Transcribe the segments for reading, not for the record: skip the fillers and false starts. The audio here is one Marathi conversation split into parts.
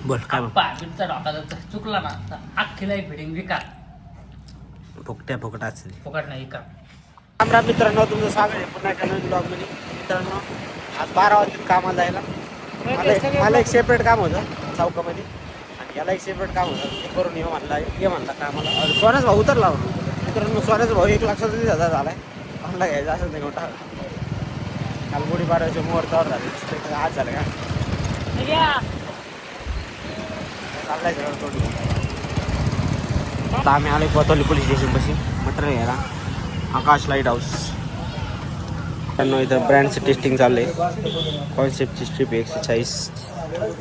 बोल काय बिडचा डोका जर चुकला ना तर अख्खीला फिटिंग विकार फुकट असेल फुकट नाही विकार. राम मित्रांनो, तुमचं स्वागत आहे पुन्हा एका नवीन ब्लॉगमध्ये. मित्रांनो, आज 12 वाजता कामाला जायला मला एक सेपरेट काम होतं चौकामध्ये आणि याला एक सेपरेट काम होतं. ते करून ये म्हणला कामाला. सोन्याचा भाऊ उतरला मित्रांनो. सोन्याचा भाऊ 1,37,000 झाला आहे. ऑनला घ्यायचा असं नाही मोठा. काल गुढीपाडव्याच्या मुहूर्तावर झाले. आज झालं का चाललाय सगळं थोडी. आता आम्ही आलो कोतवाली पोलीस स्टेशन पाशी मटेरियल घ्यायला. आकाश लाईट हाऊस. त्यांना इथं ब्रँडचं टेस्टिंग चाललं आहे. कॉन्सेप्टची स्ट्रीप 140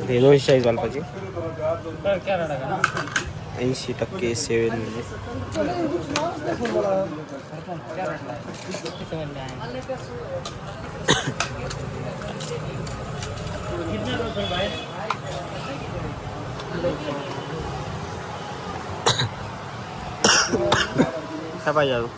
हे 240 वालपाची 80% सेवन म्हणजे काय पाहिजे अजून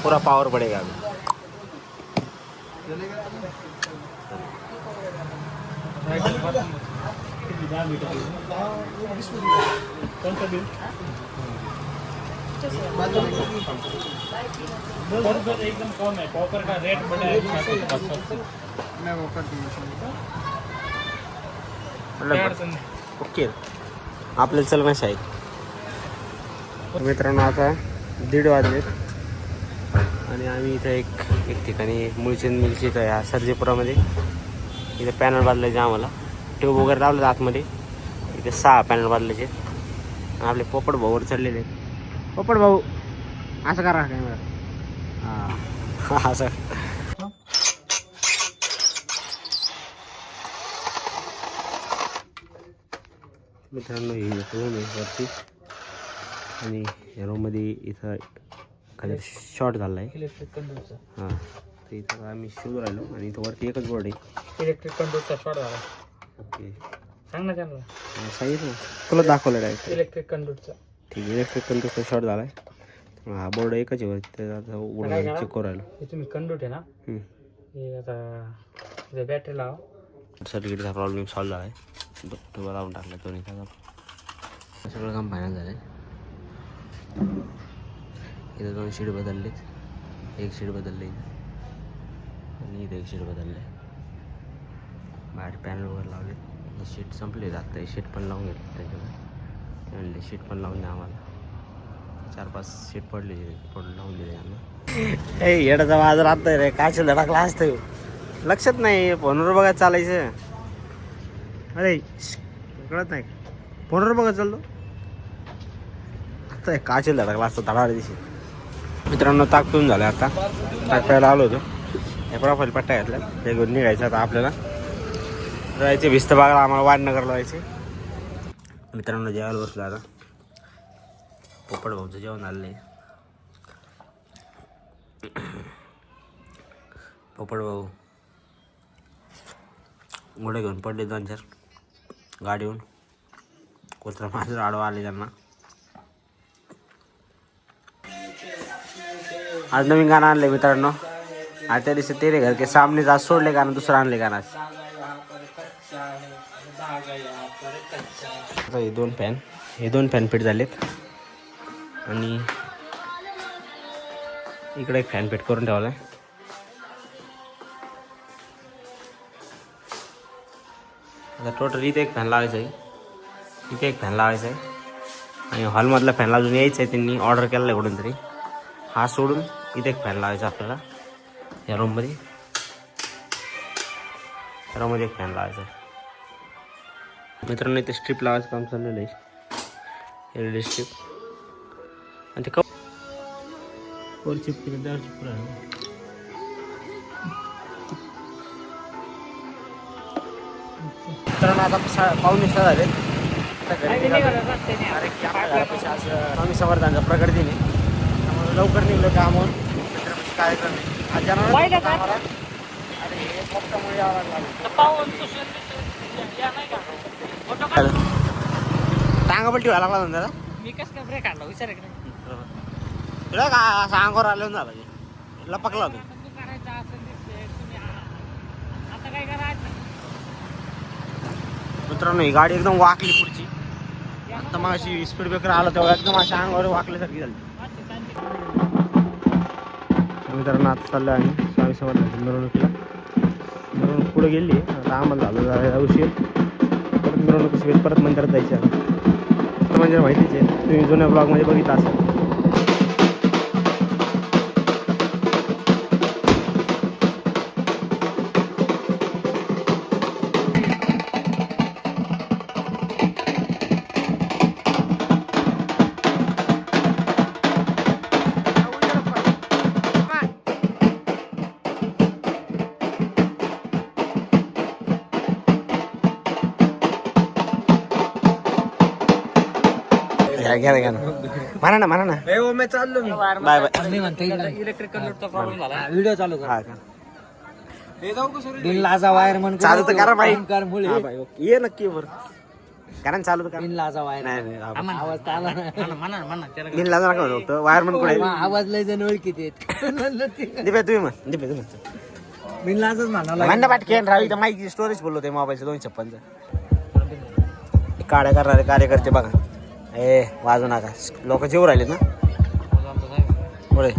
पूरा पावर पड़ेगा अभी. एकदम कम है. कॉपर का रेट बढ़ा है. मैं वो कर ओके आपल्याला चल माहिती आहे. मित्रांनो, आता 1:30 वाजले आणि आम्ही इथं एक ठिकाणी मुळचंद मिलची इथं या सर्जेपुरामध्ये इथं पॅनल बांधल्याचे आम्हाला ट्यूब वगैरे लावलं आतमध्ये. इथे 6 पॅनल बांधल्याचे. आपले पोपट भाऊवर चढलेले. पोपट भाऊ असं करा काय मला हां असं. मित्रांनो, ही रूम आहे वरती आणि या रूममध्ये इथं खाली शॉर्ट झाला आहे इलेक्ट्रिक कंट्रोलचा. हां, तर इथं आम्ही शोधून राहिलो आणि इथं वरती एकच बोर्ड आहे इलेक्ट्रिक कंट्रोलचा शॉर्ट झाला. ओके सांग ना त्यांना. सांगितलं तुला दाखवलं डायरेक्ट. इलेक्ट्रिक कंट्रोलचा ठीक आहे. इलेक्ट्रिक कंट्रोलचा शॉर्ट झाला आहे. हा बोर्ड एकच आहे वरती. त्याचा उघडून चेक करू राहिलो. हे तुम्ही कंट्रोल आहे ना, हे आता बॅटरी लावा. सर्किटचा प्रॉब्लेम सॉल्व झाला आहे. डॉक्टर लावून टाकला दोन्ही त्याचा सगळं काम फायनल झालं आहे. इथं 2 शीट बदललेत. एक शीट बदलले आणि इथं एक शीट बदलले. बाहेर पॅनल वगैरे लावले. शीट संपले जातं. शीट पण लावून घेतली त्याच्यावर. म्हणले शीट पण लावून द्या आम्हाला. 4-5 शीट पडले लावून दिले आम्हाला. ए येडाचा बाजार आता रे. कायच्या धडाकला असतं लक्षात नाही. फोनवर बघा चालायचं. अरे कळत नाही. फोनवर बघा चाललो आता. कायच्या धडाकला असतं धडाडे दिवशी. मित्रांनो, ताक पिऊन झालं. आता ताक प्यायला आलो होतो. हे प्रोफाईल पट्ट्या घातल्या. ते घेऊन निघायचं आता आपल्याला. जायचे भिस्त बागला आम्हाला वाडनगरला जायचे. मित्रांनो, जेवायला बसलो आता. पोपट भाऊचं जेवण आलेलं आहे. पोपट भाऊ घोडे घेऊन पडले 2-4 गाडीहून. कुत्रा माझं आडवा आले त्यांना. आज नवीन गाणं आणलं मित्रांनो. आज त्या दिवशी तेरे घर के सामने आज सोडले गाणं. दुसरं आणले गाणं आज. हे 2 फॅन फिट झालेत आणि इकडे एक फॅन फिट करून ठेवला आहे. आता टोटल इथे एक फॅन लावायचा आहे. इथे एक फॅन लावायचा आहे आणि हॉलमधला फॅन अजून यायचं आहे. त्यांनी ऑर्डर केलेला आहे कुठून तरी. हा सोडून इथे एक फॅन लावायचा आपल्याला. या रूममध्ये एक फॅन लावायचा आहे. मित्रांनो, इथे स्ट्रीप लावायचं काम चाललेलं आहे. एलईडी स्ट्रीप आणि ते वर चिप केलं त्यावर चिप राहिलं. मित्रांनो, आता 5:45 झाले. स्वामी समर्थांचा प्रकट दिन आहे. त्यामुळे लवकर निघलं कामावर. काय करणे आज जनावर पोपटामुळे यावं लागलं. टांगा पलटी व्हायला लागला दादा. मी कसं काय ब्रेक आणला विचार तुला का असं अंगावर आलं झालं लपकला होतो करायचं असं दिसतंय तुम्ही आता काय करायचं मित्रांनो ही गाडी एकदम वाकली पुढची आता मग अशी स्पीड ब्रेकर आला तेव्हा एकदम अशा अंगावर वाकल्यासारखी झाली मित्रांनो आता चाललो आणि स्वामी समर्थांच्या मिरवणुकीला मिरवणूक पुढे गेली आता आम्हाला झालं जरा उशीर परत मिरवणूक होईल परत मंदिरात जायचं म्हणजे माहितीच आहे तुम्ही जुन्या ब्लॉगमध्ये बघितलं असेल घ्या ना म्हणा ना मी चाललो बाय बाय इलेक्ट्रिकल प्रॉब्लेम झाला व्हिडिओ चालू कर हा का बिन लाजा वायर म्हण चालू तर करा बाई कर मुळे हा बाई, ओके. ये नक्की वर कारण चालू तर करा बिन लाजा वायर नाही नाही हा बाई. आवाज तर आला ना म्हणा त्याला बिन लाजा नका म्हणू फक्त वायरमन कुठे आवाज लय जण ओळखीत आहेत दिपे तुम्ही म्हण दिपे तुम्ही म्हण. बिन लाजच म्हणाला म्हणणं पाटकेन रावी तर माईक स्टोरेज बोललो ते मोबाईलचं 256 काड्या करणारे कार्यकर्ते बघा ए वाजू नका लोक जेव राहिलेत ना पुढे